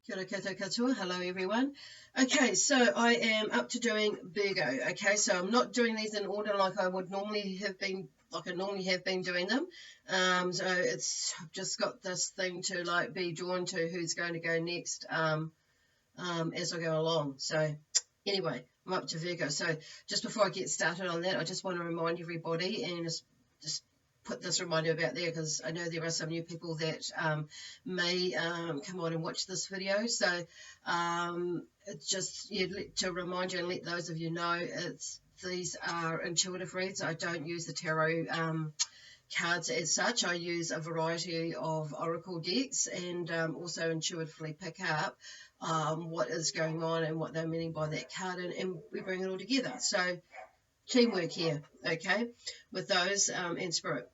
Kia ora koutou katoa. Hello everyone. Okay, so I am up to doing Virgo. Okay, so I'm not doing these in order like I would normally have been, doing them. So I've just got this thing to like be drawn to who's going to go next as I go along. So anyway, I'm up to Virgo. So just before I get started on that, I just want to remind everybody and just put this reminder about there because I know there are some new people that may come on and watch this video. So it's just to remind you and let those of you know these are intuitive reads. I don't use the tarot cards as such. I use a variety of oracle decks and also intuitively pick up what is going on and what they're meaning by that card, and we bring it all together. So teamwork here, okay, with those in spirit.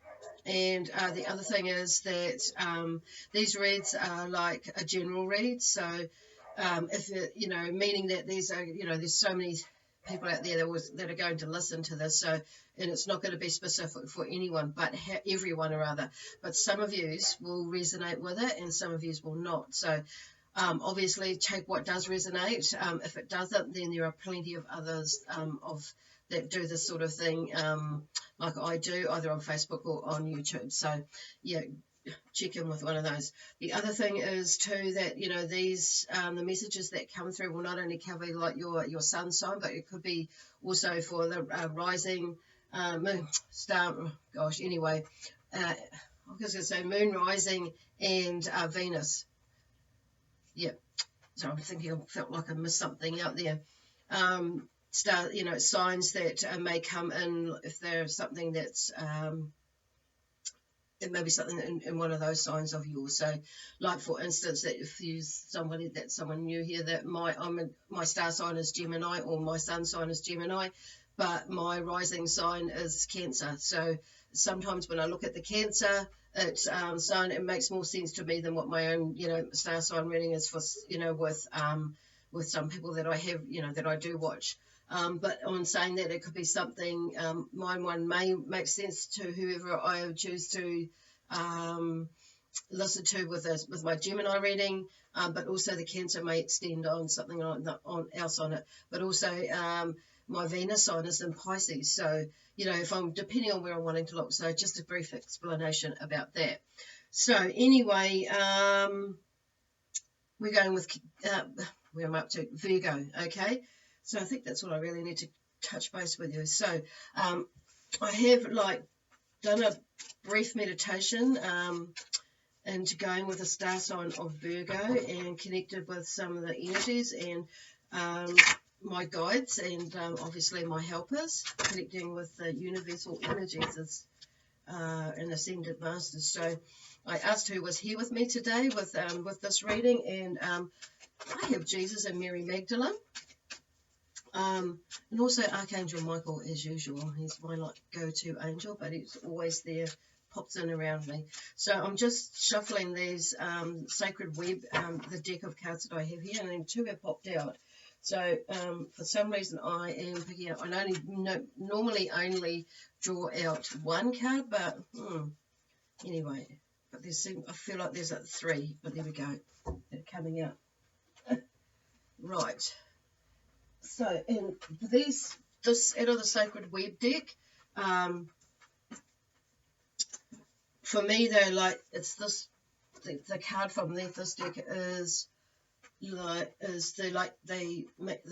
And the other thing is that these reads are like a general read. So if it, meaning that these are, there's so many people out there that are going to listen to this. So, and it's not going to be specific for anyone, but everyone or other. But some of yous will resonate with it, and some of yous will not. So, obviously, take what does resonate. If it doesn't, then there are plenty of others that do this sort of thing, like I do, either on Facebook or on YouTube. So, yeah, check in with one of those. The other thing is too that these the messages that come through will not only cover like your sun sign, but it could be also for the rising moon, star. Gosh, anyway, I was going to say moon, rising, and Venus. Yeah. So I'm thinking I felt like I missed something out there. Signs that may come in if there's something that's it may be something in one of those signs of yours. So, like for instance, that if you someone new here that my star sign is Gemini or my sun sign is Gemini, but my rising sign is Cancer. So sometimes when I look at the Cancer sign, it makes more sense to me than what my own star sign reading is for with some people that I have that I do watch. But on saying that, it could be something, mine one may make sense to whoever I choose to listen to with my Gemini reading, but also the Cancer may extend on something else on it. But also my Venus sign is in Pisces, so if I'm depending on where I'm wanting to look. So just a brief explanation about that. So anyway, we're going with where I'm up to Virgo, okay. So I think that's what I really need to touch base with you. So I have done a brief meditation into going with the star sign of Virgo and connected with some of the energies and my guides and obviously my helpers, connecting with the universal energies and ascended masters. So I asked who was here with me today with this reading, and I have Jesus and Mary Magdalene. And also Archangel Michael, as usual. He's my go-to angel, but he's always there, pops in around me. So I'm just shuffling these Sacred Web, the deck of cards that I have here, and then two have popped out. So for some reason I am picking up, I normally only draw out one card, but anyway, but I feel like there's three, but there we go, they're coming out. Right. So, and this out of the Sacred Web deck, for me they're it's this, the card from this deck is the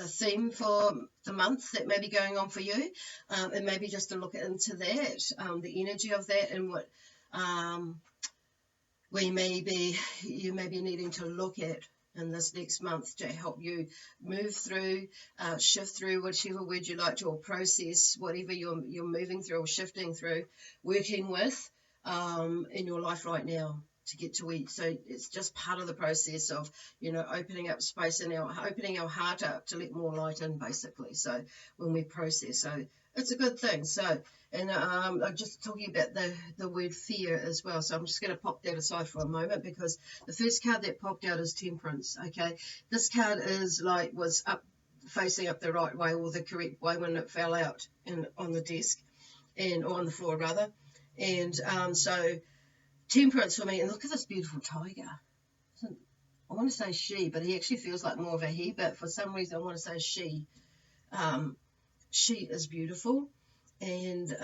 theme for the month that may be going on for you, and maybe just to look into that, the energy of that, and what you may be needing to look at in this next month to help you move through, shift through whichever word you like to, or process whatever you're moving through or shifting through, working with in your life right now to get to where. So it's just part of the process of opening up space and opening our heart up to let more light in, basically. So when we process, so it's a good thing. So, and I'm just talking about the word fear as well. So I'm just going to pop that aside for a moment, because the first card that popped out is Temperance. Okay, this card is was up, facing up the right way, or the correct way when it fell out on the desk, or on the floor rather. And so Temperance for me, and look at this beautiful tiger. Isn't I want to say she, but he actually feels like more of a he, but for some reason I want to say she. She is beautiful. And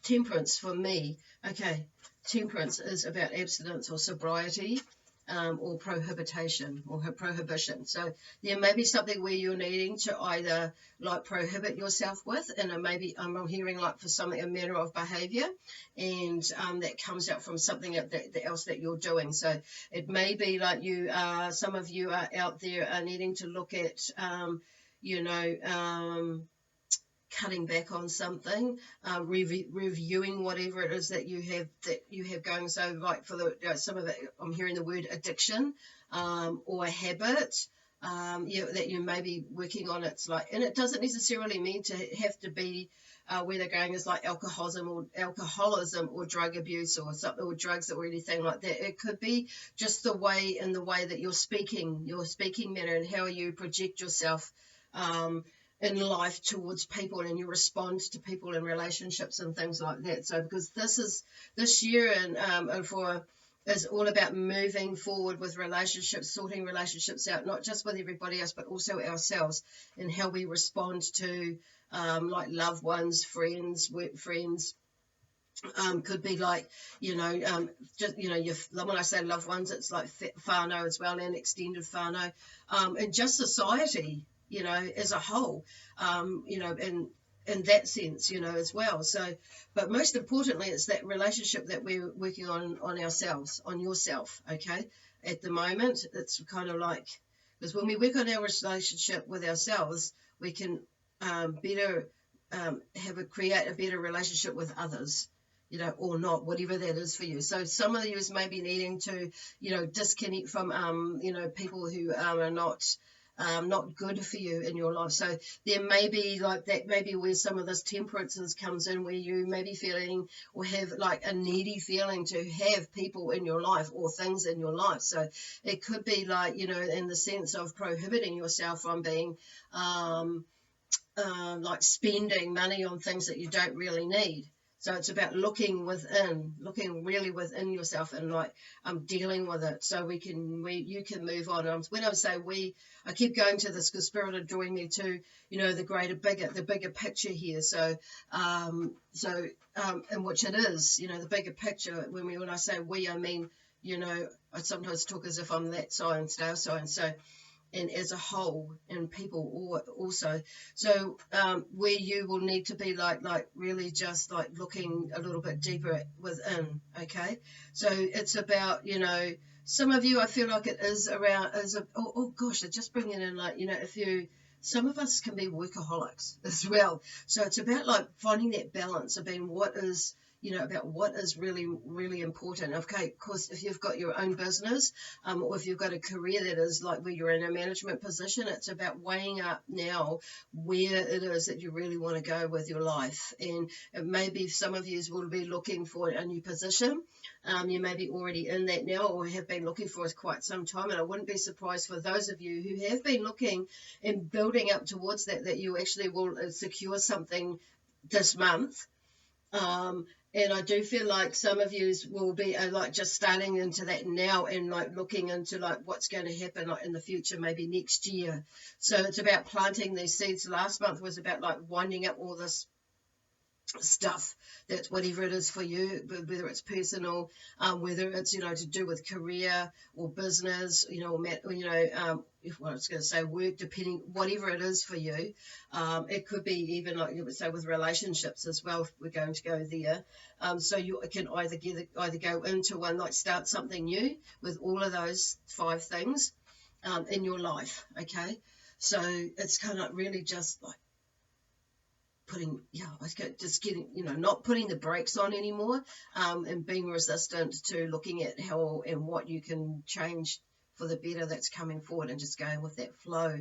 temperance for me, okay, temperance is about abstinence or sobriety, or prohibition or prohibition. So there may be something where you're needing to either like prohibit yourself with, and maybe I'm hearing like for something a manner of behavior, and that comes out from something else that you're doing. So it may be like some of you are out there are needing to look at you know, cutting back on something, reviewing whatever it is that you have going. So, like for the some of it, I'm hearing the word addiction, or a habit, that you may be working on. It's like, and it doesn't necessarily mean to have to be where they're going is like alcoholism or drug abuse or something, or drugs or anything like that. It could be just the way that you're speaking, your speaking manner, and how you project yourself in life towards people, and you respond to people in relationships and things like that. So because this year and for is all about moving forward with relationships, sorting relationships out, not just with everybody else, but also ourselves, and how we respond to like loved ones, friends, work friends. Could be like, just, when I say loved ones, it's like whānau as well, and extended whānau, and just society, as a whole, in that sense, as well. So, but most importantly, it's that relationship that we're working on ourselves, on yourself, okay? At the moment, it's kind of like, because when we work on our relationship with ourselves, we can better create a better relationship with others, or not, whatever that is for you. So some of you may be needing to, disconnect from, people who are not good for you in your life. So there may be like that, maybe where some of this temperance comes in, where you may be feeling or have like a needy feeling to have people in your life or things in your life. So it could be like, in the sense of prohibiting yourself from being like spending money on things that you don't really need. So it's about looking really within yourself, and like dealing with it, so you can move on. When I say I keep going to this because Spirit are drawing me to, the bigger picture here. So, and which it is, the bigger picture. When I say we, I mean, I sometimes talk as if I'm that sign, star sign. So, and as a whole, and people also. So where you will need to be like really just like looking a little bit deeper within, okay? So it's about, some of you, I feel like it is around, oh gosh, they're just bringing in like, some of us can be workaholics as well. So it's about like finding that balance of being about what is really, really important. Okay, of course, if you've got your own business, or if you've got a career that is like where you're in a management position, it's about weighing up now where it is that you really want to go with your life. And maybe some of you will be looking for a new position. You may be already in that now, or have been looking for it quite some time. And I wouldn't be surprised for those of you who have been looking and building up towards that you actually will secure something this month. And I do feel like some of you will be like just starting into that now, and like looking into like what's going to happen like in the future, maybe next year. So it's about planting these seeds. Last month was about like winding up all this stuff, that's whatever it is for you, whether it's personal, whether it's to do with career or business, if I was going to say work, depending whatever it is for you. It could be even like you would say with relationships as well, if we're going to go there. So you can either go into one, like start something new with all of those 5 things in your life. Okay, so it's kind of really just like getting, not putting the brakes on anymore, and being resistant to looking at how and what you can change for the better that's coming forward, and just going with that flow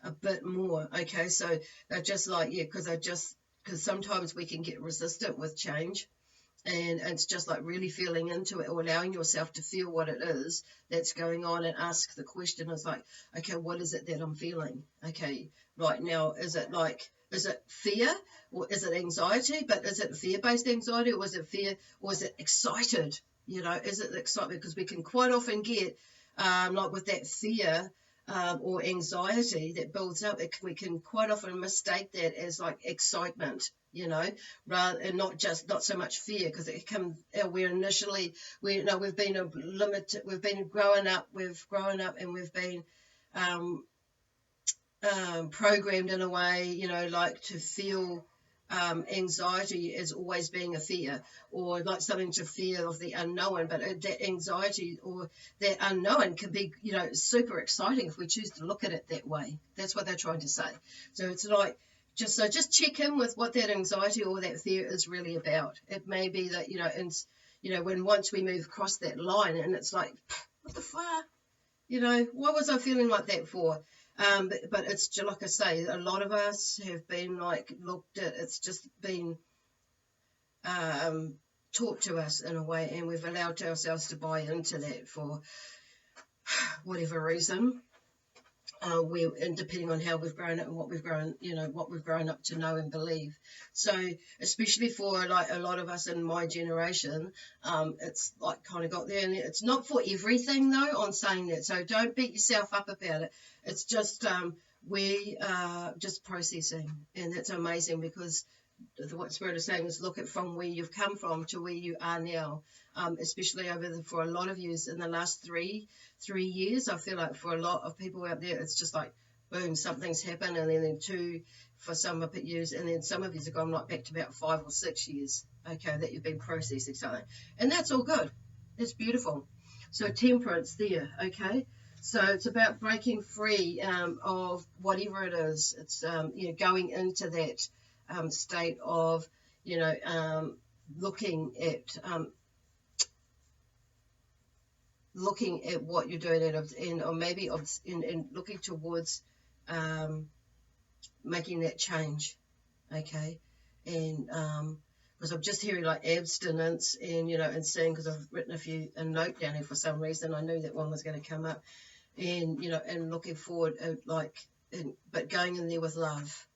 a bit more. Okay, so they're just like, because sometimes we can get resistant with change, and it's just like really feeling into it, or allowing yourself to feel what it is that's going on, and ask the question is like, okay, what is it that I'm feeling? Okay, right now, is it fear, or is it anxiety? But is it fear-based anxiety, or is it fear, or is it excited? Is it excitement? Because we can quite often get like with that fear or anxiety that builds up, we can quite often mistake that as like excitement, rather, and not so much fear, because it comes, we're initially, we've been a limited, we've been growing up, and we've been programmed in a way, like to feel anxiety as always being a fear, or like something to fear of the unknown. But that anxiety or that unknown can be, super exciting if we choose to look at it that way. That's what they're trying to say. So it's like, just check in with what that anxiety or that fear is really about. It may be that, when once we move across that line and it's like, what the fuck? What was I feeling like that for? But it's just like I say, a lot of us have been like looked at, it's just been taught to us in a way, and we've allowed ourselves to buy into that for whatever reason. And depending on how we've grown up and what we've grown up to know and believe. So especially for like a lot of us in my generation, it's like kind of got there, and it's not for everything though on saying that. So don't beat yourself up about it. It's just we are just processing, and that's amazing, because what Spirit is saying is look at from where you've come from to where you are now, especially for a lot of you in the last three years. I feel like for a lot of people out there, it's just like boom, something's happened, and then two for some of years, and then some of you have gone like back to about 5 or 6 years, okay, that you've been processing something, and that's all good. It's beautiful. So Temperance there, okay. So it's about breaking free of whatever it is. It's going into that state of looking at what you're doing, or maybe in looking towards making that change, okay. And because I'm just hearing like abstinence, and seeing, because I've written a note down here for some reason. I knew that one was going to come up, and and looking forward, but going in there with love,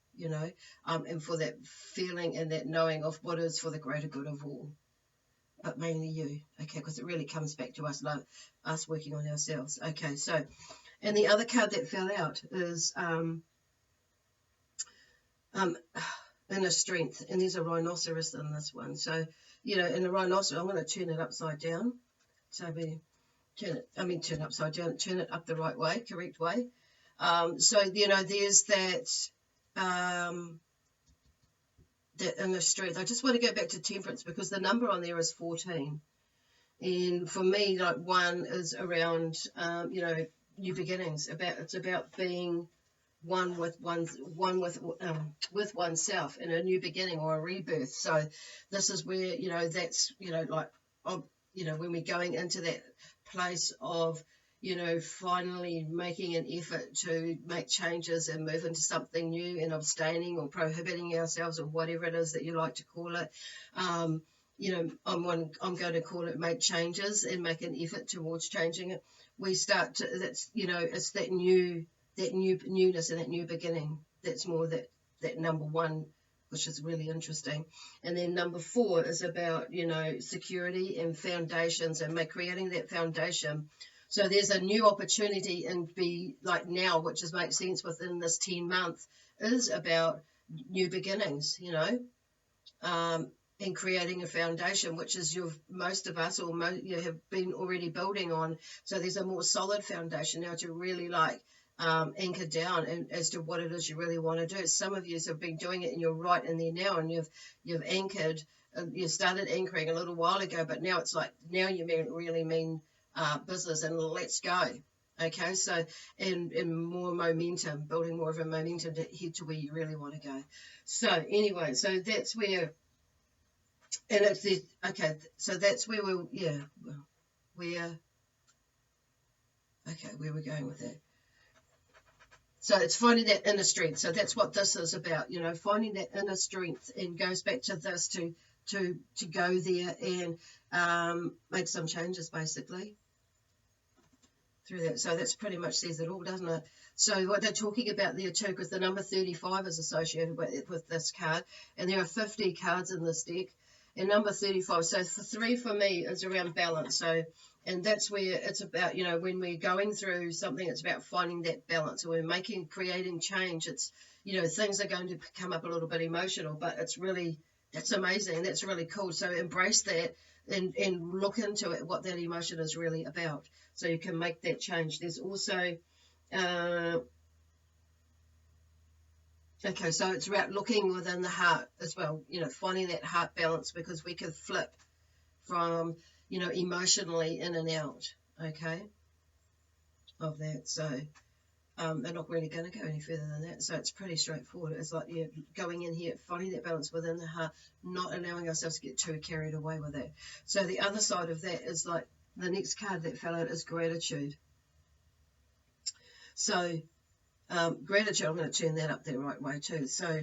and for that feeling and that knowing of what is for the greater good of all, but mainly you, okay, because it really comes back to us working on ourselves, okay. So, and the other card that fell out is inner strength, and there's a rhinoceros in this one. So, in the rhinoceros, I'm going to turn it upside down. So turn it upside down, turn it up the right way, correct way. So, there's that inner strength. I just want to go back to Temperance, because the number on there is 14. And for me, like 1 is around, new beginnings. It's about being one with oneself in a new beginning or a rebirth. So this is where, that's, when we're going into that place of, finally making an effort to make changes and move into something new, and abstaining or prohibiting ourselves, or whatever it is that you like to call it. I'm going to call it make changes and make an effort towards changing it. We start to, that's, it's that newness and that new beginning. That's more that number 1, which is really interesting. And then number 4 is about, security and foundations, and creating that foundation. So there's a new opportunity, and be like now, which makes sense within this 10 month, is about new beginnings, and creating a foundation, which is most of us, or you have been already building on. So there's a more solid foundation now to really anchor down and as to what it is you really want to do. Some of you have been doing it, and you're right in there now, and you've anchored. You started anchoring a little while ago, but now it's like now you really mean business, and let's go. Okay, so and more momentum, building more of a momentum to head to where you really want to go. So anyway, so that's where, and it's the, okay, so that's where where we're going with that. So it's finding that inner strength. So that's what this is about, finding that inner strength, and goes back to this to go there and make some changes basically through that. So that's pretty much says it all, doesn't it? So what they're talking about there too, because the number 35 is associated with this card, and there are 50 cards in this deck, and number 35. So for 3 for me is around balance. So And that's where it's about, when we're going through something, it's about finding that balance. When we're creating change, it's, things are going to come up a little bit emotional, but that's amazing. That's really cool. So embrace that and look into it, what that emotion is really about, so you can make that change. There's also, okay, so it's about looking within the heart as well, finding that heart balance, because we can flip from, emotionally in and out, okay, of that. So they're not really going to go any further than that. So it's pretty straightforward. It's like you're going in here, finding that balance within the heart, not allowing ourselves to get too carried away with it. So the other side of that is like the next card that fell out is gratitude. So gratitude, I'm going to turn that up the right way too. So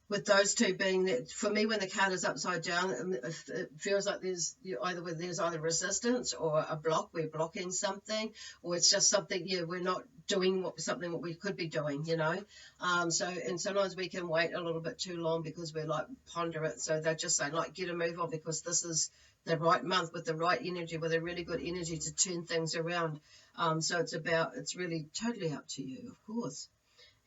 with those two being that, for me, when the card is upside down, it feels like there's either resistance or a block. We're blocking something, or it's just something, we're not doing what we could be doing, and sometimes we can wait a little bit too long because we're like ponder it. So they're just saying, like, get a move on, because this is the right month with the right energy, with a really good energy to turn things around. So it's really totally up to you, of course,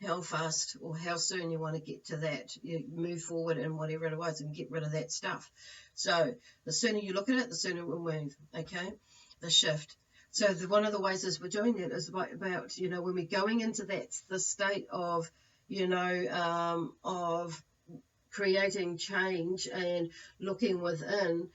how fast or how soon you want to get to that. You move forward in whatever it was and get rid of that stuff. So the sooner you look at it, the sooner it will move, okay, the shift. So one of the ways is we're doing that is about, when we're going into the state of, of creating change and looking within,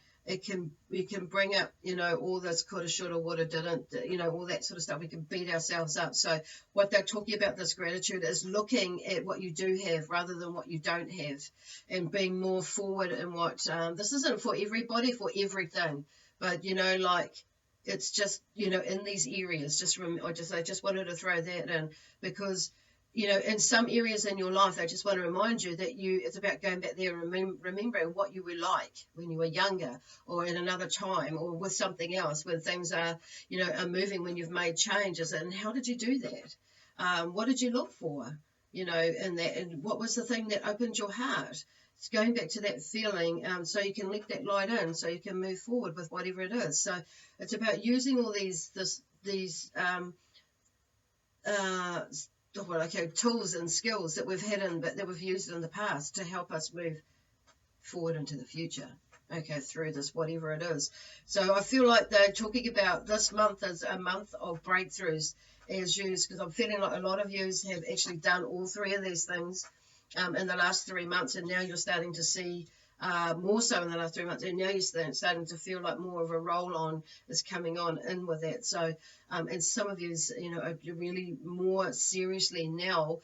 we can bring up, all this coulda, shoulda, woulda, didn't, all that sort of stuff. We can beat ourselves up. So what they're talking about, this gratitude, is looking at what you do have rather than what you don't have, and being more forward in what, this isn't for everybody, for everything, but, it's just, in these areas, I just wanted to throw that in, because, in some areas in your life, I just want to remind you that it's about going back there and remembering what you were like when you were younger, or in another time, or with something else, when things are moving, when you've made changes, and how did you do that? What did you look for, in that, and what was the thing that opened your heart? It's going back to that feeling, so you can let that light in, so you can move forward with whatever it is. So it's about using all these tools and skills that we've had that we've used in the past to help us move forward into the future, okay, through this, whatever it is. So I feel like they're talking about this month as a month of breakthroughs as yous, because I'm feeling like a lot of yous have actually done all three of these things in the last 3 months, and now you're starting to see more so in the last 3 months, and now you're starting to feel like more of a roll on is coming on in with that. So and some of you are really more seriously now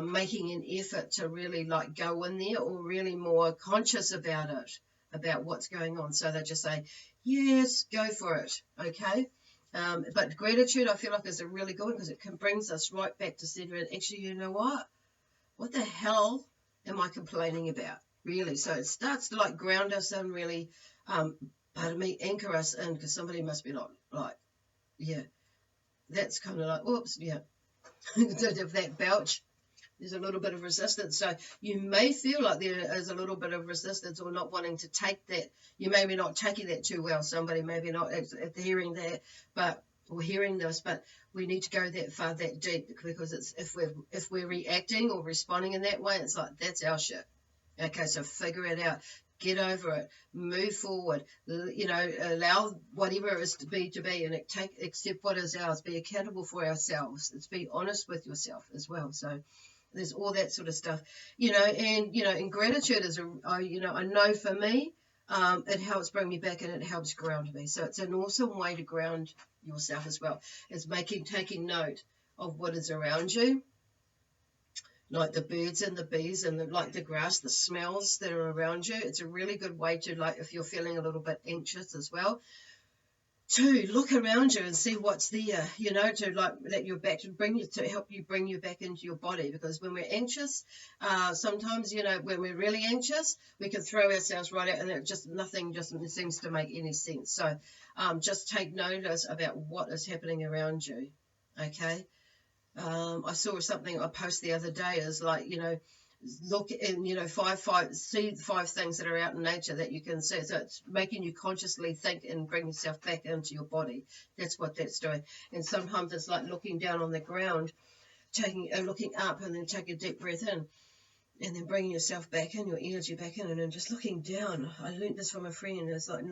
making an effort to really like go in there, or really more conscious about it, about what's going on. So they just say, yes, go for it, okay. But gratitude, I feel like, is a really good one, because it brings us right back to center. And actually, you know what the hell am I complaining about, really? So it starts to like ground us and really, anchor us in, because somebody must be like, yeah, that's kind of like, oops, yeah, of that belch. There's a little bit of resistance. So you may feel like there is a little bit of resistance, or not wanting to take that. You may be not taking that too well. Somebody maybe not hearing that, or hearing this, but we need to go that far, that deep, because it's if we're reacting or responding in that way, it's like, that's our shit. Okay, so figure it out, get over it, move forward, allow whatever it is to be, and accept what is ours, be accountable for ourselves. It's be honest with yourself as well. So there's all that sort of stuff, and gratitude is I know for me, it helps bring me back, and it helps ground me. So it's an awesome way to ground yourself as well. It's taking note of what is around you, like the birds and the bees and the grass, the smells that are around you. It's a really good way to, like, if you're feeling a little bit anxious as well, to look around you and see what's there, to like let your back to help you bring you back into your body. Because when we're anxious, sometimes, when we're really anxious, we can throw ourselves right out, and nothing seems to make any sense. So just take notice about what is happening around you, okay. I saw something I posted the other day is like, look and see 5 things that are out in nature that you can see. So it's making you consciously think and bring yourself back into your body. That's what that's doing. And sometimes it's like looking down on the ground, looking up, and then take a deep breath in, and then bringing yourself back in, your energy back in, and then just looking down. I learned this from a friend. It's like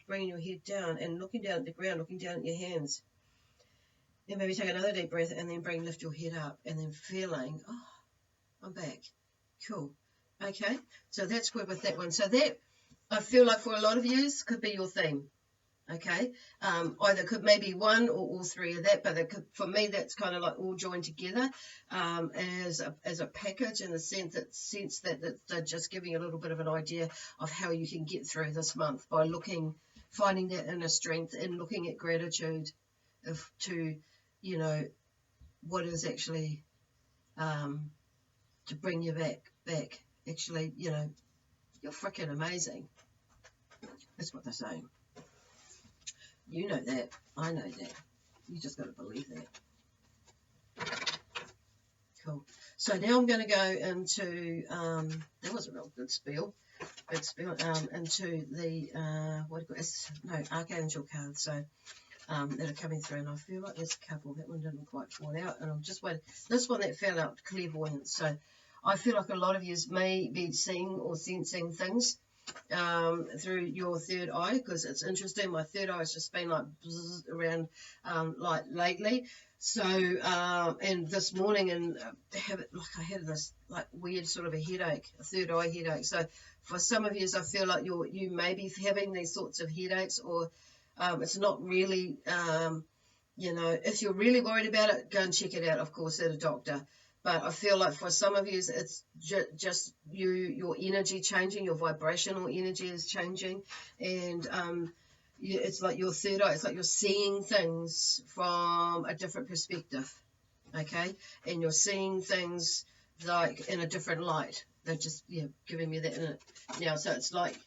bringing your head down and looking down at the ground, looking down at your hands. And maybe take another deep breath and then lift your head up, and then feeling, oh, I'm back. Cool. Okay, so that's good with that one. So that, I feel like for a lot of you, could be your theme. Okay, either could maybe one or all 3 of that, but for me that's kind of like all joined together as a package, in the sense that they're just giving you a little bit of an idea of how you can get through this month by finding that inner strength and looking at gratitude to what is actually to bring you back. Actually, you're freaking amazing. That's what they're saying. You know that. I know that. You just got to believe that. Cool. So now I'm going to go into, that was a real good spiel. Into the, Archangel cards. So, that are coming through. And I feel like there's a couple. That one didn't quite fall out. And I'm just waiting. This one that fell out, clairvoyance. So I feel like a lot of you may be seeing or sensing things through your third eye, because it's interesting. My third eye has just been like around like lately. So and this morning, and I had this like weird sort of a headache, a third eye headache. So for some of you, I feel like you may be having these sorts of headaches, or it's not really if you're really worried about it, go and check it out, of course, at a doctor. But I feel like for some of you, it's just your energy changing, your vibrational energy is changing, and it's like your third eye. It's like you're seeing things from a different perspective, okay? And you're seeing things like in a different light. They're just giving me that now. So it's like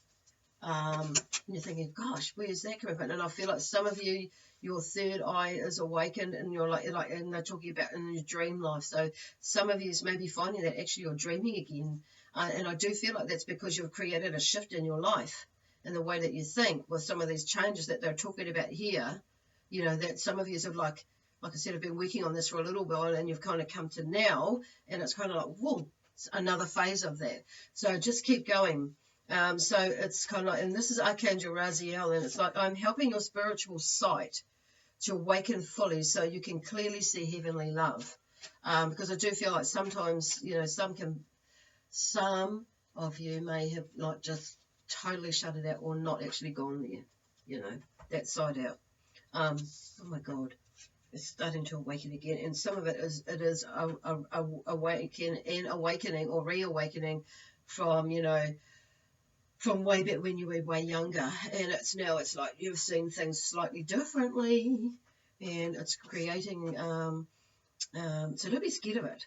you're thinking, gosh, where's that coming from? And I feel like some of you, your third eye is awakened, and you're like, and they're talking about in your dream life. So some of you may be finding that actually you're dreaming again, and I do feel like that's because you've created a shift in your life in the way that you think with some of these changes that they're talking about here. That some of you have like I said, have been working on this for a little while, and you've kind of come to now, and it's kind of like, whoa, it's another phase of that. So just keep going. So it's kind of like, and this is Archangel Raziel, and it's like, I'm helping your spiritual sight to awaken fully so you can clearly see heavenly love. Because I do feel like sometimes, some of you may have like just totally shut it out, or not actually gone there, that side out. Oh my God, it's starting to awaken again. And some of it is awakening or reawakening from, from way back when you were way younger, and it's like you've seen things slightly differently, and it's creating so don't be scared of it,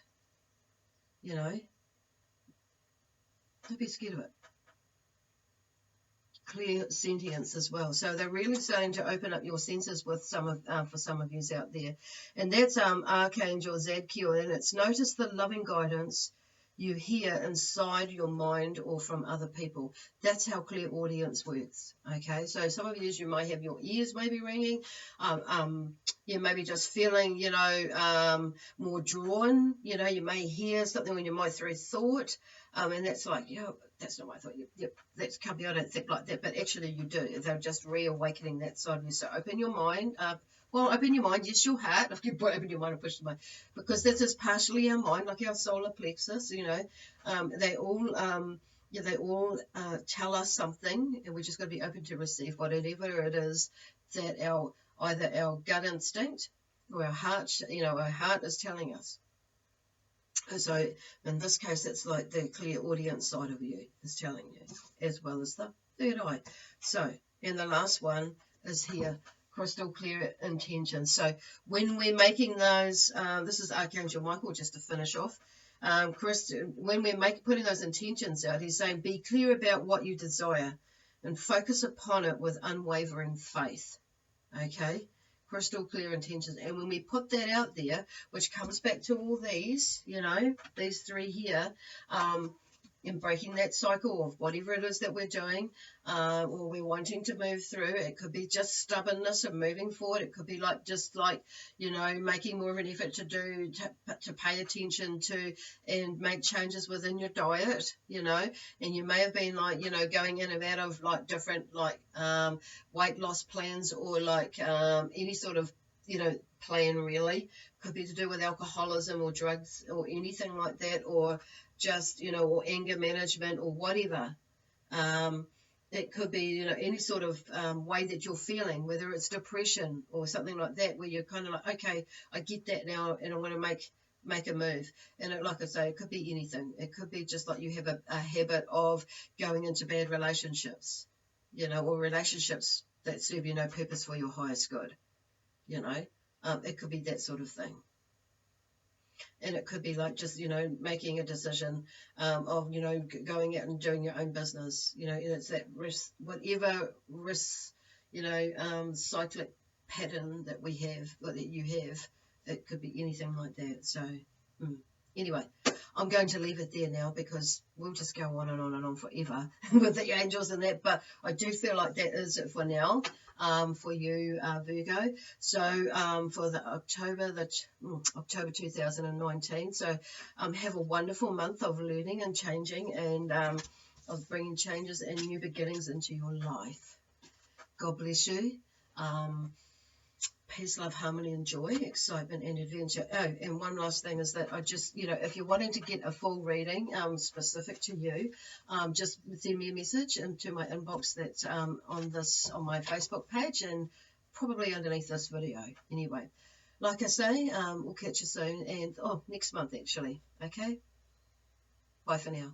don't be scared of it. Clear sentience as well. So they're really starting to open up your senses with for some of you out there, and that's Archangel Zadkiel, and it's notice the loving guidance you hear inside your mind or from other people. That's how clairaudience works. Okay, so some of you might have your ears maybe ringing, you may be just feeling, more drawn. You may hear something when you might through thought, and that's like, that's not my thought. Yep, that's company. I don't think like that, but actually you do. They're just reawakening that side of you. So open your mind up. Well, open your mind, yes, your heart. If you open your mind and push the mind, because this is partially our mind, like our solar plexus. They all tell us something, and we just got to be open to receive whatever it is that either our gut instinct or our heart, our heart is telling us. So in this case, it's like the clairaudience side of you is telling you, as well as the third eye. So, and the last one is here. Crystal clear intentions. So when we're making those, this is Archangel Michael, just to finish off. When we're putting those intentions out, he's saying, be clear about what you desire and focus upon it with unwavering faith. Okay? crystal clear intentions. And when we put that out there, which comes back to all these, these three here, in breaking that cycle of whatever it is that we're doing, or we're wanting to move through. It could be just stubbornness of moving forward. It could be making more of an effort to pay attention to and make changes within your diet, and you may have been going in and out of different weight loss plans, or any sort of plan really. Could be to do with alcoholism or drugs or anything like that, or just or anger management or whatever. It could be any sort of way that you're feeling, whether it's depression or something like that, where you're kind of like, okay, I get that now, and I'm going to make a move. And like I say, it could be anything. It could be just like you have a habit of going into bad relationships, or relationships that serve you no purpose for your highest good. It could be that sort of thing. And it could be just making a decision of going out and doing your own business, and it's that risk, whatever risk, cyclic pattern that we have, or that you have. It could be anything like that. So anyway, I'm going to leave it there now, because we'll just go on and on and on forever with the angels and that. But I do feel like that is it for now, for you, Virgo. So for the October 2019. So have a wonderful month of learning and changing, and of bringing changes and new beginnings into your life. God bless you. Peace, love, harmony, and joy, excitement, and adventure. Oh, and one last thing is that I just, if you're wanting to get a full reading specific to you, just send me a message into my inbox that's on my Facebook page, and probably underneath this video. Anyway, like I say, we'll catch you soon, and next month actually. Okay, bye for now.